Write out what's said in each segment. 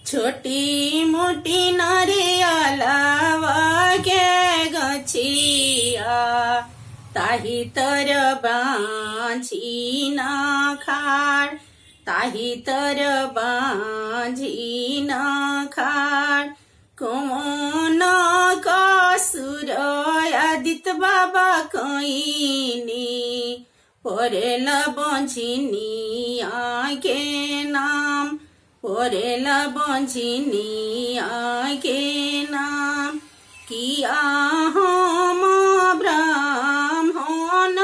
छोटी मोटी नारियलवा के गछिया ताही तर बाँझी न खाड़ ताही तर बाँझी न खाड़ कौन कसुर आदित बाबा कईनी परेल बंझिनी आगे नाम परेल बंझिनी आगे नाम किया हम ब्राह्मण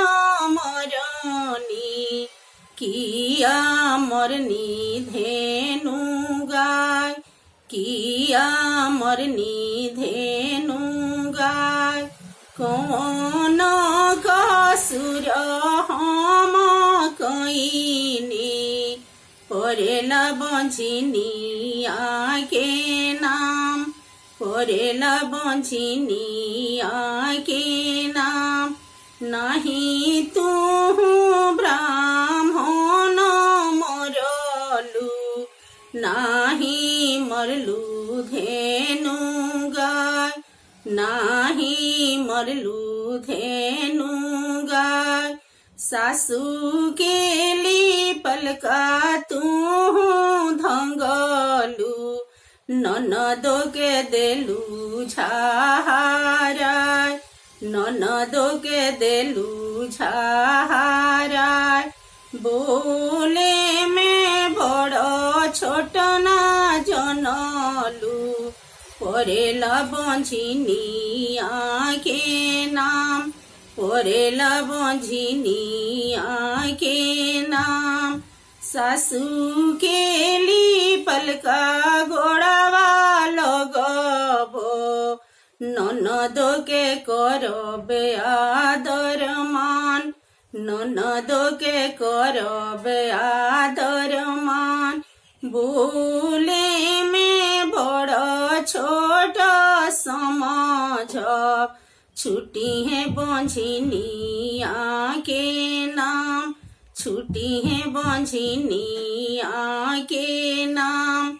मरनी किया मरनी धेनु गाय किया मरनी धेनु गाय कौन कसुर हम कईनी परेल बंझिनी आगे नाम परेल बंझिनी आगे नाम नहीं तू ब्राह्मण मरलू नाही मरलू धेनु गाय नाही मरलू धेनु गाय सासू केली पलका तू धंगलू ननदो के देलू झाराय ननदो के देलू झाराय बोले में बड़ छोट ना जनलू परेल बंझिनी आगे नाम परेल बंझिनी आगे नाम सासू केली पलका गोड़ावा लगबो ननदो के करबे आदर मान ननदो के करबे आदर मान बोले में बड़ छोट समझ छुट्टी है बंझिनी आगे नाम छुट्टी है बंझिनी आगे नाम